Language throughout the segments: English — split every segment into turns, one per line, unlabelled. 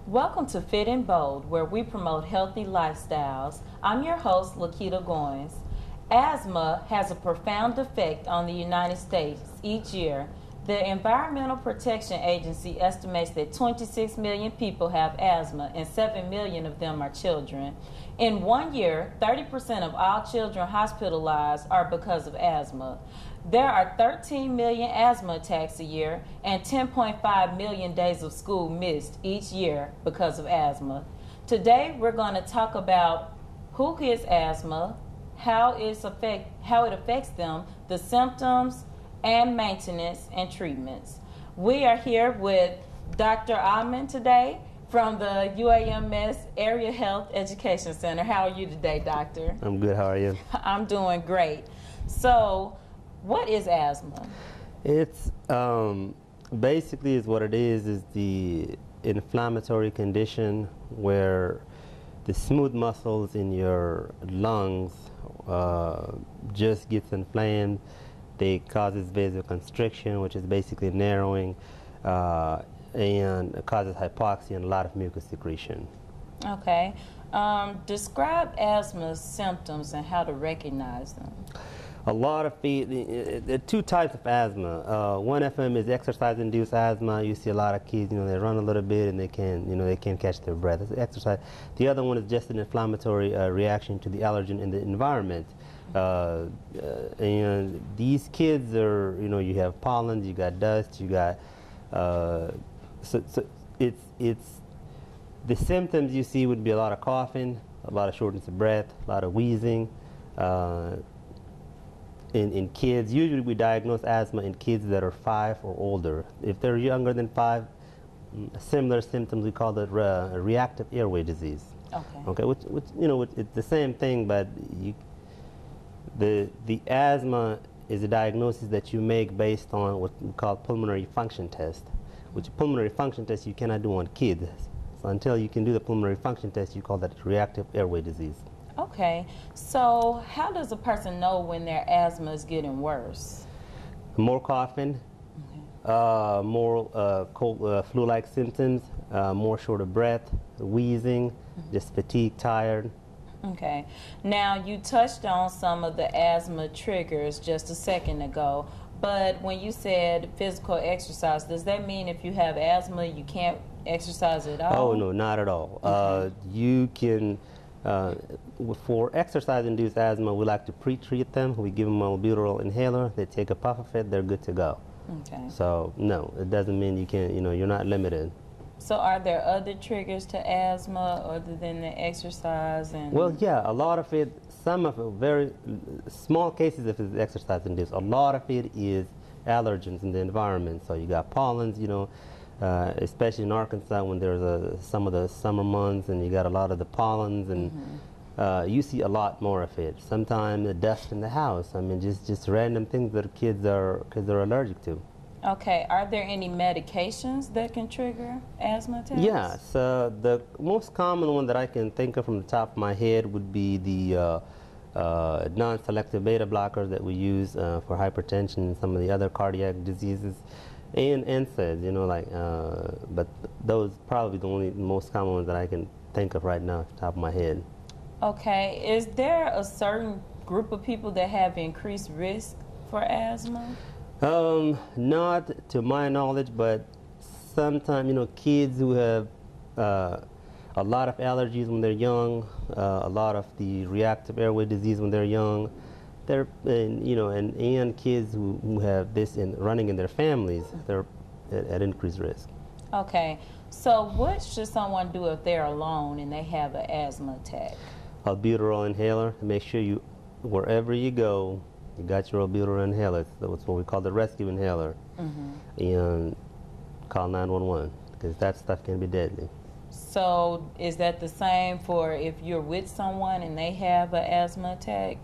Welcome to Fit and Bold, where we promote healthy lifestyles. I'm your host, Lakita Goins. Asthma has a profound effect on the United States each year. The Environmental Protection Agency estimates that 26 million people have asthma and 7 million of them are children. In 1 year, 30% of all children hospitalized are because of asthma. There are 13 million asthma attacks a year and 10.5 million days of school missed each year because of asthma. Today, we're going to talk about who gets asthma, how it affects them, the symptoms, and maintenance and treatments. We are here with Dr. Ahman today from the UAMS Area Health Education Center. How are you today, doctor?
I'm good. How are you?
I'm doing great. So, what is asthma?
It's basically what it is the inflammatory condition where the smooth muscles in your lungs just gets inflamed. They causes vasoconstriction, which is basically narrowing, and it causes hypoxia and a lot of mucus secretion.
Okay. Describe asthma's symptoms and how to recognize them.
A lot of there are two types of asthma. One of them is exercise-induced asthma. You see a lot of kids, they run a little bit and they can't catch their breath. It's exercise. The other one is just an inflammatory reaction to the allergen in the environment. And these kids are, you have pollen, you got dust, you got, so it's the symptoms you see would be a lot of coughing, a lot of shortness of breath, a lot of wheezing. In kids, usually we diagnose asthma in kids that are 5 or older. If they're younger than 5, similar symptoms, we call it reactive airway disease. Okay, which it's the same thing, but the asthma is a diagnosis that you make based on what we call pulmonary function test, which pulmonary function test you cannot do on kids. So until you can do the pulmonary function test, you call that reactive airway disease.
Okay, so how does a person know when their asthma is getting worse?
More coughing, more cold, flu-like symptoms, more short of breath, wheezing, just fatigue, tired.
Okay, now you touched on some of the asthma triggers just a second ago, but when you said physical exercise, does that mean if you have asthma you can't exercise at all?
Oh no, not at all. Okay. You can. For exercise-induced asthma, we like to pre-treat them. We give them a albuterol inhaler. They take a puff of it. They're good to go.
Okay.
So no, it doesn't mean you can't. You're not limited.
So are there other triggers to asthma other than the exercise?
Well, yeah, a lot of it. Some of it, very small cases if it's exercise-induced. A lot of it is allergens in the environment. So you got pollens, especially in Arkansas when there's some of the summer months and you got a lot of the pollens and you see a lot more of it. Sometimes the dust in the house. I mean, just random things that kids are allergic to.
Okay, are there any medications that can trigger asthma attacks?
Yeah, so the most common one that I can think of from the top of my head would be the non-selective beta blockers that we use for hypertension and some of the other cardiac diseases. And NSAIDs, but those probably the only most common ones that I can think of right now off the top of my head.
Okay, is there a certain group of people that have increased risk for asthma?
Not to my knowledge, but sometimes, kids who have a lot of allergies when they're young, a lot of the reactive airway disease when they're young, and kids who have this running in their families, they're at increased risk.
Okay, so what should someone do if they're alone and they have an asthma attack?
Albuterol inhaler. Make sure wherever you go, you got your albuterol inhaler. That's what we call the rescue inhaler. And call 911 because that stuff can be deadly.
So is that the same for if you're with someone and they have an asthma attack?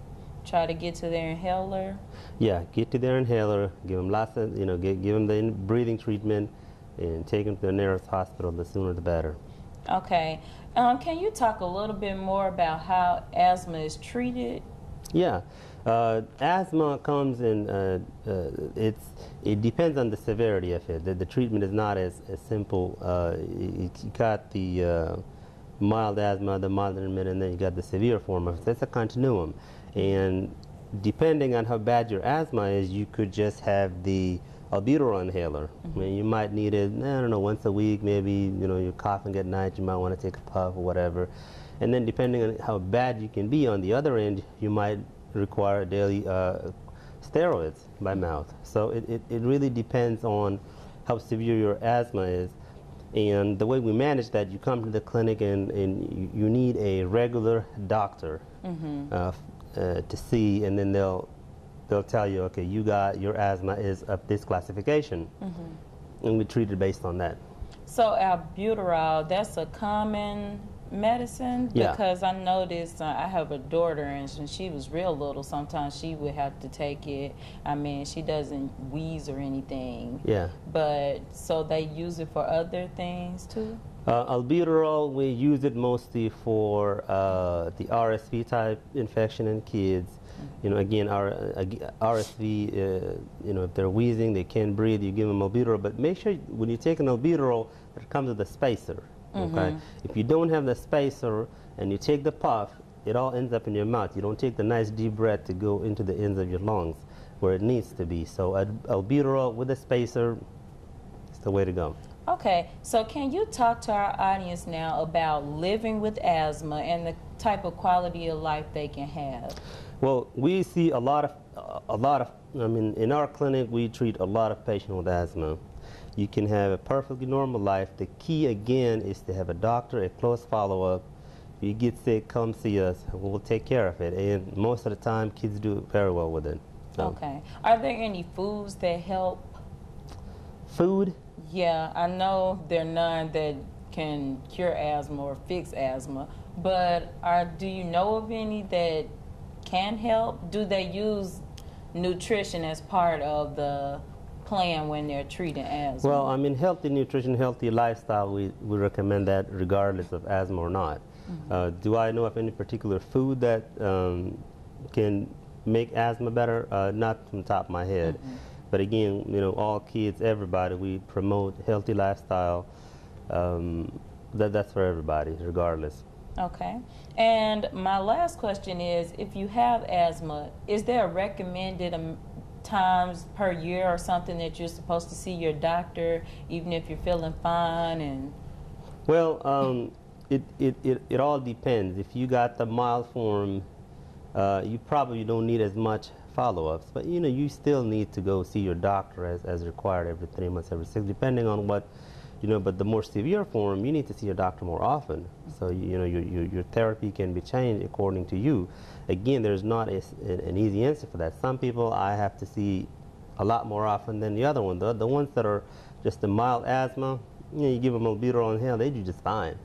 Try to get to their inhaler?
Yeah, get to their inhaler, give them lots of, give them the breathing treatment, and take them to the nearest hospital. The sooner the better.
Okay. Can you talk a little bit more about how asthma is treated?
Yeah, asthma comes in. It depends on the severity of it. The treatment is not as simple. You got the mild asthma, the mild intermittent, and then you got the severe form of it. So it's a continuum, and depending on how bad your asthma is, you could just have the albuterol inhaler. I mean, you might need it, I don't know, once a week, maybe, you're coughing at night, you might want to take a puff or whatever. And then depending on how bad you can be on the other end, you might require daily steroids by mouth. So it really depends on how severe your asthma is. And the way we manage that, you come to the clinic and you need a regular doctor to see, and then they'll tell you, okay, your asthma is of this classification, and we treat it based on that.
So albuterol, that's a common medicine?
Yeah.
Because I noticed, I have a daughter, and when she was real little, sometimes she would have to take it. I mean, she doesn't wheeze or anything.
Yeah.
But, so they use it for other things too?
Albuterol, we use it mostly for the RSV type infection in kids. Again, RSV, if they're wheezing, they can't breathe, you give them albuterol. But make sure when you take an albuterol, it comes with a spacer. Okay? If you don't have the spacer and you take the puff, it all ends up in your mouth. You don't take the nice deep breath to go into the ends of your lungs where it needs to be. So albuterol with a spacer is the way to go.
Okay, so can you talk to our audience now about living with asthma and the type of quality of life they can have?
Well, we see a lot of, I mean, in our clinic, we treat a lot of patients with asthma. You can have a perfectly normal life. The key, again, is to have a doctor, a close follow-up. If you get sick, come see us, and we'll take care of it. And most of the time, kids do very well with it. So.
Okay. Are there any foods that help?
Food?
Yeah, I know there are none that can cure asthma or fix asthma, but do you know of any that can help? Do they use nutrition as part of the plan when they're treating asthma?
Well, I mean, healthy nutrition, healthy lifestyle, we recommend that regardless of asthma or not. Do I know of any particular food that can make asthma better? Not from the top of my head. But again, all kids, everybody, we promote healthy lifestyle. That's for everybody, regardless.
Okay. And my last question is, if you have asthma, is there a recommended times per year or something that you're supposed to see your doctor, even if you're feeling fine? And
well, it all depends. If you got the mild form, you probably don't need as much follow-ups, but you still need to go see your doctor as required every 3 months, every 6, depending on what, but the more severe form, you need to see your doctor more often. So your therapy can be changed according to you. Again, there's not an easy answer for that. Some people I have to see a lot more often than the other one. The ones that are just a mild asthma, you give them albuterol inhale, they do just fine.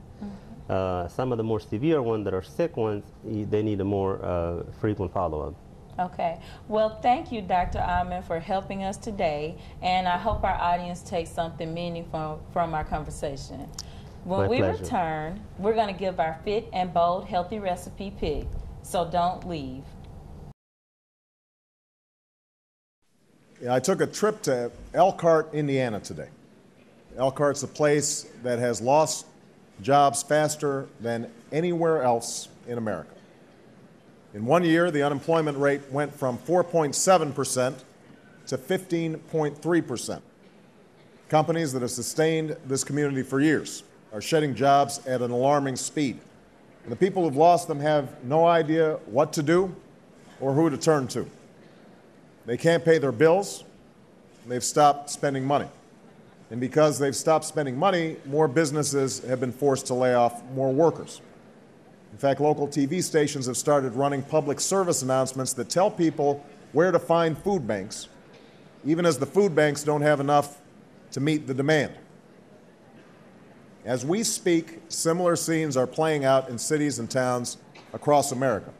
Some of the more severe ones that are sick ones, they need a more frequent follow-up.
Okay. Well, thank you, Dr. Ahmed, for helping us today, and I hope our audience takes something meaningful from our conversation. When we return, we're going to give our fit and bold healthy recipe pick, so don't leave.
Yeah, I took a trip to Elkhart, Indiana today. Elkhart's a place that has lost jobs faster than anywhere else in America. In 1 year, the unemployment rate went from 4.7% to 15.3%. Companies that have sustained this community for years are shedding jobs at an alarming speed. And the people who've lost them have no idea what to do or who to turn to. They can't pay their bills, and they've stopped spending money. And because they've stopped spending money, more businesses have been forced to lay off more workers. In fact, local TV stations have started running public service announcements that tell people where to find food banks, even as the food banks don't have enough to meet the demand. As we speak, similar scenes are playing out in cities and towns across America.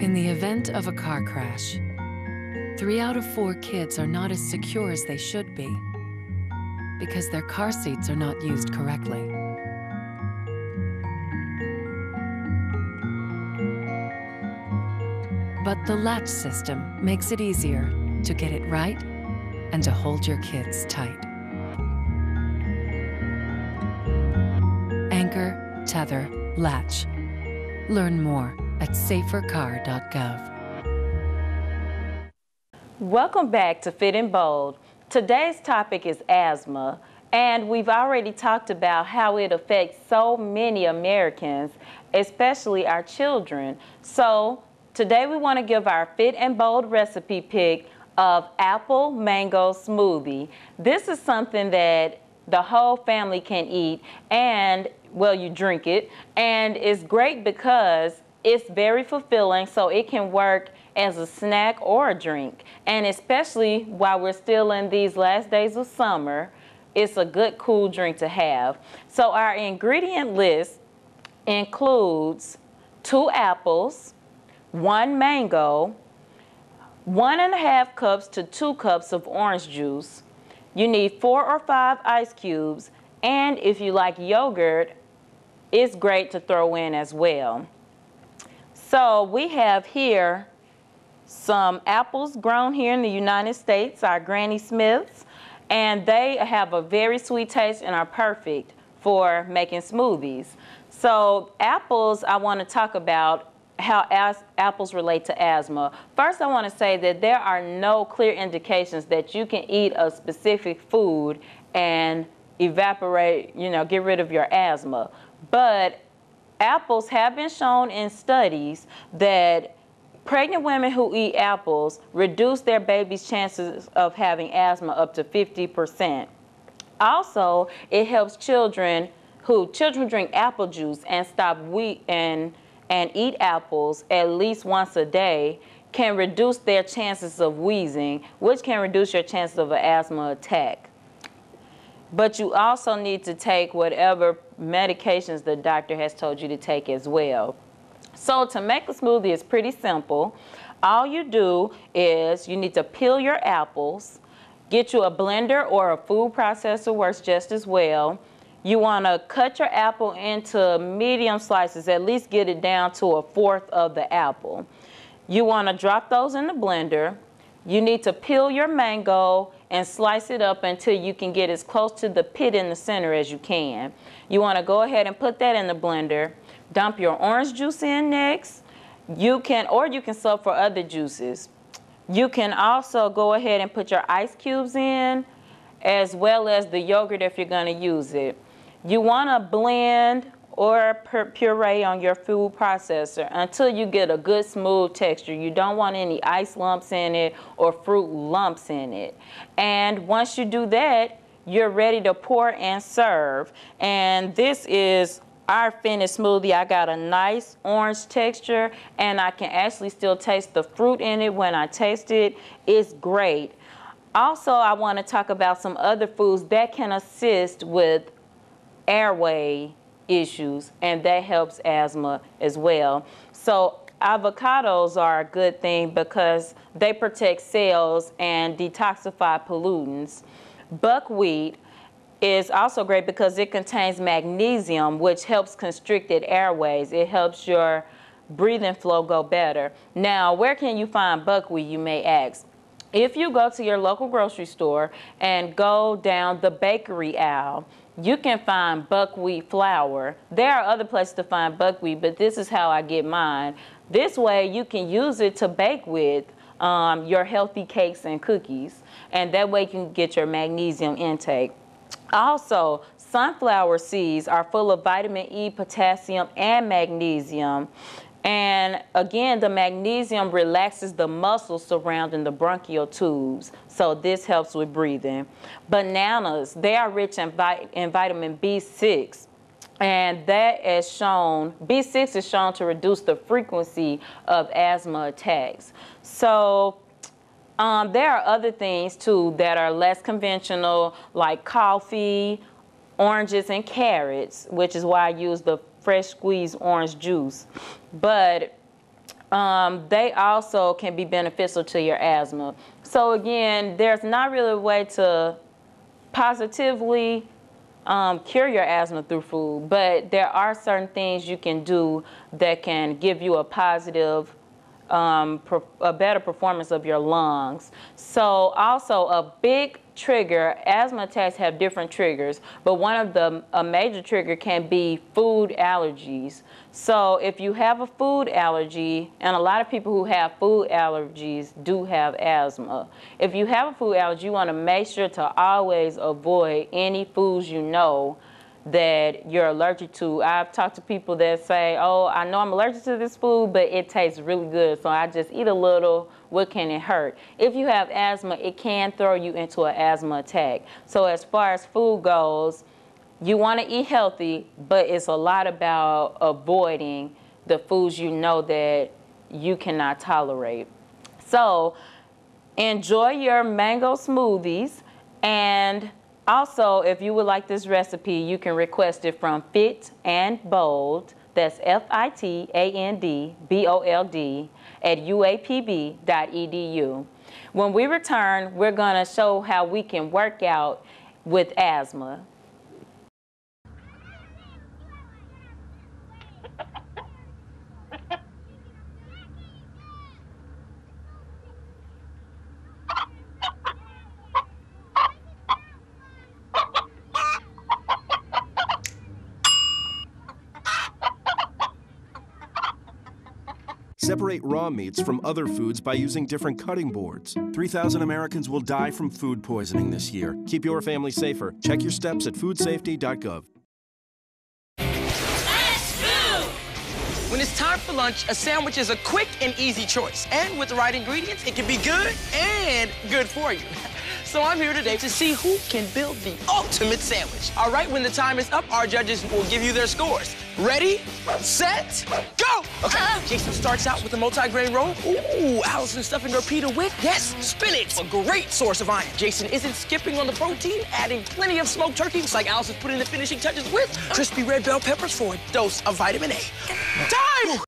In the event of a car crash, 3 out of 4 kids are not as secure as they should be because their car seats are not used correctly. But the Latch system makes it easier to get it right and to hold your kids tight. Anchor, Tether, Latch. Learn more at safercar.gov.
Welcome back to Fit and Bold. Today's topic is asthma, and we've already talked about how it affects so many Americans, especially our children. So today we want to give our Fit and Bold recipe pick of apple mango smoothie. This is something that the whole family can eat, and well, you drink it, and it's great because it's very fulfilling, so it can work as a snack or a drink. And especially while we're still in these last days of summer, it's a good cool drink to have. So our ingredient list includes 2 apples, 1 mango, 1.5 cups to 2 cups of orange juice. You need 4 or 5 ice cubes, and if you like yogurt, it's great to throw in as well. So we have here some apples grown here in the United States, our Granny Smiths, and they have a very sweet taste and are perfect for making smoothies. So apples, I want to talk about how apples relate to asthma. First, I want to say that there are no clear indications that you can eat a specific food and evaporate, get rid of your asthma. But apples have been shown in studies that pregnant women who eat apples reduce their baby's chances of having asthma up to 50%. Also, it helps children drink apple juice and stop and eat apples at least once a day can reduce their chances of wheezing, which can reduce your chances of an asthma attack. But you also need to take whatever medications the doctor has told you to take as well. So to make a smoothie is pretty simple. All you do is you need to peel your apples, get you a blender or a food processor, works just as well. You want to cut your apple into medium slices, at least get it down to 1/4 of the apple. You want to drop those in the blender. You need to peel your mango and slice it up until you can get as close to the pit in the center as you can. You want to go ahead and put that in the blender. Dump your orange juice in next. You can sub for other juices. You can also go ahead and put your ice cubes in, as well as the yogurt if you're going to use it. You want to blend or puree on your food processor until you get a good smooth texture. You don't want any ice lumps in it or fruit lumps in it. And once you do that, you're ready to pour and serve. And this is our finished smoothie. I got a nice orange texture, and I can actually still taste the fruit in it when I taste it. It's great. Also, I want to talk about some other foods that can assist with airway issues, and that helps asthma as well. So avocados are a good thing because they protect cells and detoxify pollutants. Buckwheat is also great because it contains magnesium, which helps constricted airways. It helps your breathing flow go better. Now, where can you find buckwheat, you may ask? If you go to your local grocery store and go down the bakery aisle, you can find buckwheat flour. There are other places to find buckwheat, but this is how I get mine. This way you can use it to bake with your healthy cakes and cookies, and that way you can get your magnesium intake. Also, sunflower seeds are full of vitamin E, potassium, and magnesium. And again, the magnesium relaxes the muscles surrounding the bronchial tubes, so this helps with breathing. Bananas, they are rich in vitamin B6, and that is shown, B6 is shown to reduce the frequency of asthma attacks. So there are other things too that are less conventional, like coffee, oranges, and carrots, which is why I use the fresh squeezed orange juice. But they also can be beneficial to your asthma. So again, there's not really a way to positively cure your asthma through food, but there are certain things you can do that can give you a positive, a better performance of your lungs. So also a big trigger, asthma attacks have different triggers, but one of a major trigger can be food allergies. So if you have a food allergy, and a lot of people who have food allergies do have asthma. If you have a food allergy, you want to make sure to always avoid any foods you know that you're allergic to. I've talked to people that say, oh, I know I'm allergic to this food, but it tastes really good, so I just eat a little. What can it hurt? If you have asthma, it can throw you into an asthma attack. So as far as food goes, you want to eat healthy, but it's a lot about avoiding the foods you know that you cannot tolerate. So enjoy your mango smoothies, and also, if you would like this recipe, you can request it from Fit and Bold. That's FITANDBOLD at uapb.edu. When we return, we're going to show how we can work out with asthma.
Separate raw meats from other foods by using different cutting boards. 3,000 Americans will die from food poisoning this year. Keep your family safer. Check your steps at foodsafety.gov.
When it's time for lunch, a sandwich is a quick and easy choice. And with the right ingredients, it can be good and good for you. So I'm here today to see who can build the ultimate sandwich. All right, when the time is up, our judges will give you their scores. Ready, set, go! Okay, Jason starts out with a multi-grain roll. Ooh, Allison's stuffing her pita with, yes, spinach, a great source of iron. Jason isn't skipping on the protein, adding plenty of smoked turkey, just like Allison's putting the finishing touches with crispy red bell peppers for a dose of vitamin A. Time!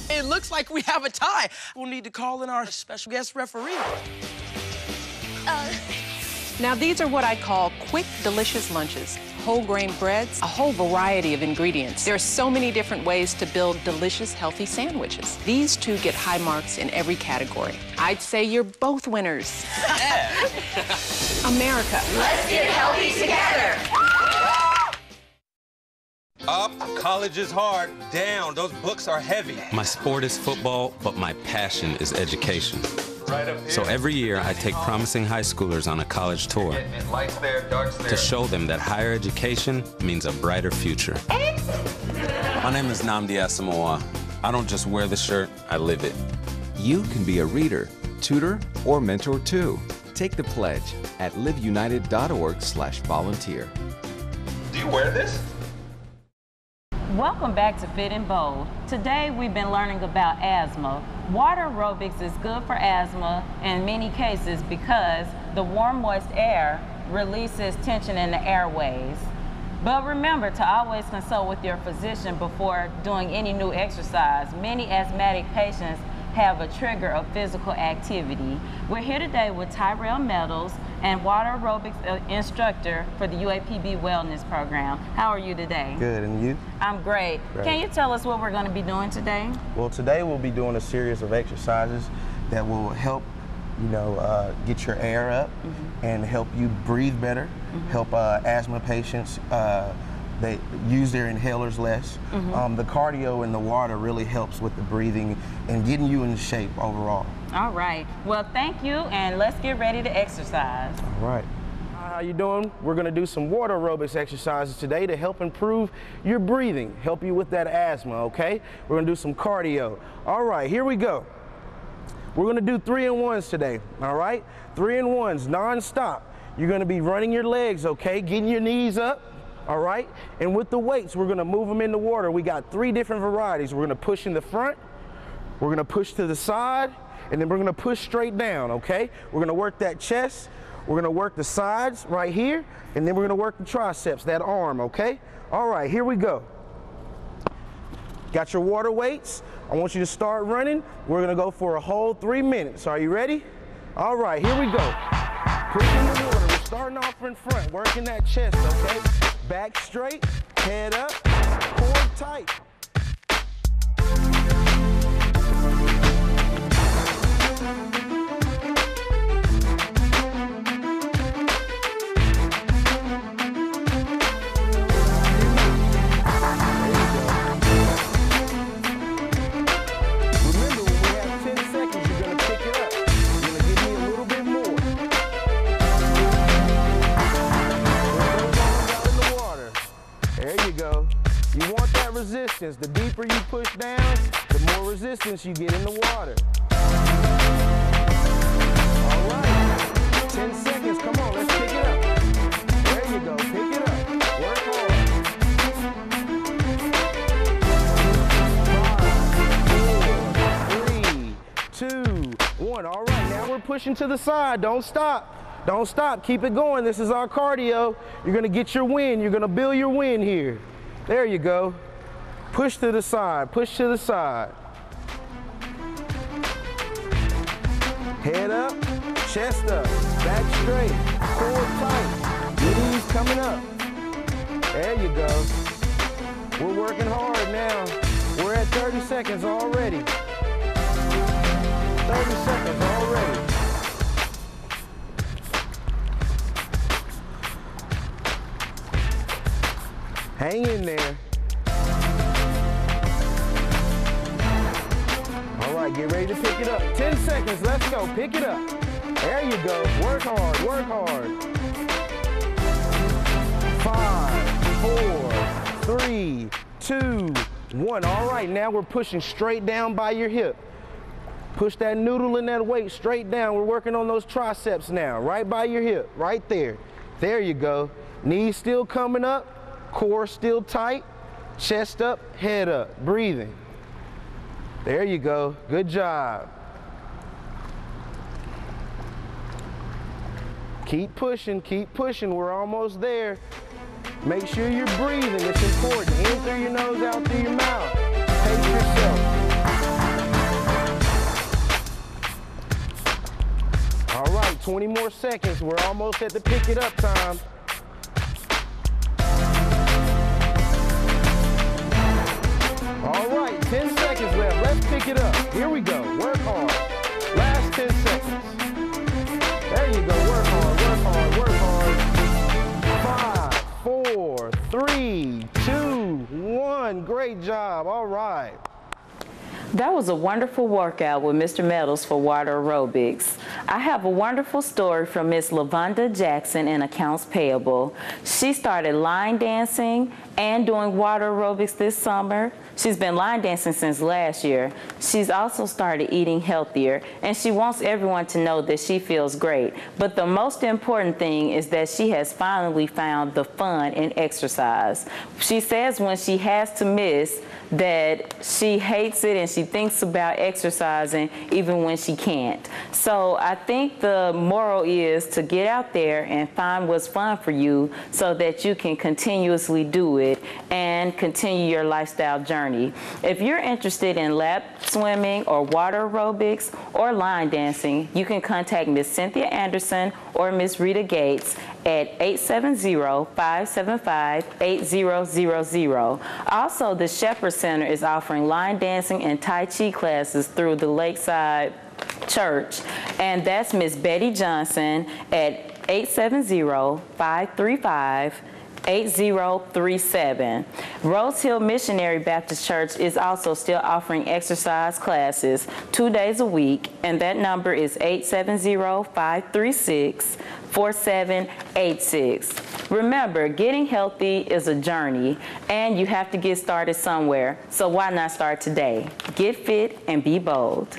It looks like we have a tie. We'll need to call in our special guest referee.
Now, these are what I call quick, delicious lunches. Whole grain breads, a whole variety of ingredients. There are so many different ways to build delicious, healthy sandwiches. These two get high marks in every category. I'd say you're both winners. America.
Let's get healthy together.
Up, college is hard. Down, those books are heavy. My sport is football, but my passion is education. So every year, I take promising high schoolers on a college tour to show them that higher education means a brighter future. My name is Nnamdi Asamoah. I don't just wear the shirt, I live it.
You can be a reader, tutor, or mentor too. Take the pledge at liveunited.org/volunteer.
Do you wear this?
Welcome back to Fit and Bold. Today we've been learning about asthma. Water aerobics is good for asthma in many cases because the warm, moist air releases tension in the airways. But remember to always consult with your physician before doing any new exercise. Many asthmatic patients have a trigger of physical activity. We're here today with Tyrell Meadows and water aerobics instructor for the UAPB Wellness Program. How are you today?
Good, and you?
I'm great. Can you tell us what we're going to be doing today?
Well, today we'll be doing a series of exercises that will help, get your air up and help you breathe better, help asthma patients they use their inhalers less. The cardio in the water really helps with the breathing and getting you in shape overall.
All right. Well, thank you, and let's get ready to exercise.
All right. How you doing? We're going to do some water aerobics exercises today to help improve your breathing, help you with that asthma, okay? We're going to do some cardio. All right, here we go. We're going to do 3-in-1s today, all right? 3-in-1s, non-stop. You're going to be running your legs, okay? Getting your knees up. All right, and with the weights, we're gonna move them in the water. We got 3 different varieties. We're gonna push in the front, we're gonna push to the side, and then we're gonna push straight down, okay? We're gonna work that chest, we're gonna work the sides right here, and then we're gonna work the triceps, that arm, okay? All right, here we go. Got your water weights? I want you to start running. We're gonna go for a whole 3 minutes. Are you ready? All right, here we go. Pushing the water. We're starting off in front, working that chest, okay? Back straight, head up, core tight. Resistance. The deeper you push down, the more resistance you get in the water. All right, 10 seconds, come on, let's pick it up. There you go, pick it up, work hard. 5, 4, 3, 2, 1. All right, now we're pushing to the side, don't stop. Don't stop, keep it going. This is our cardio. You're gonna get your win, you're gonna build your win here. There you go. Push to the side, push to the side. Head up, chest up, back straight, core tight, knees coming up. There you go. We're working hard now. We're at 30 seconds already. 30 seconds already. Hang in there. All right, get ready to pick it up. 10 seconds, let's go, pick it up. There you go, work hard, work hard. 5, 4, 3, 2, 1. All right, now we're pushing straight down by your hip. Push that noodle and that weight straight down. We're working on those triceps now, right by your hip, right there. There you go. Knees still coming up, core still tight, chest up, head up, breathing. There you go, good job. Keep pushing, we're almost there. Make sure you're breathing, it's important. In through your nose, out through your mouth. Pace yourself. All right, 20 more seconds, we're almost at the pick it up time. All right, 10 seconds left. Let's pick it up. Here we go. Work hard. Last 10 seconds. There you go. Work hard, work hard, work hard. 5, 4, 3, 2, 1. Great job. All right.
That was a wonderful workout with Mr. Metals for water aerobics. I have a wonderful story from Miss Lavonda Jackson in Accounts Payable. She started line dancing and doing water aerobics this summer. She's been line dancing since last year. She's also started eating healthier, and she wants everyone to know that she feels great. But the most important thing is that she has finally found the fun in exercise. She says when she has to miss that she hates it and she thinks about exercising even when she can't. So I think the moral is to get out there and find what's fun for you so that you can continuously do it and continue your lifestyle journey. If you're interested in lap swimming or water aerobics or line dancing, you can contact Miss Cynthia Anderson or Miss Rita Gates at 870-575-8000. Also, the Shepherd Center is offering line dancing and Tai Chi classes through the Lakeside Church, and that's Miss Betty Johnson at 870-535-8037. Rose Hill Missionary Baptist Church is also still offering exercise classes 2 days a week, and that number is 870-536-4786. Remember, getting healthy is a journey, and you have to get started somewhere. So why not start today? Get fit and be bold.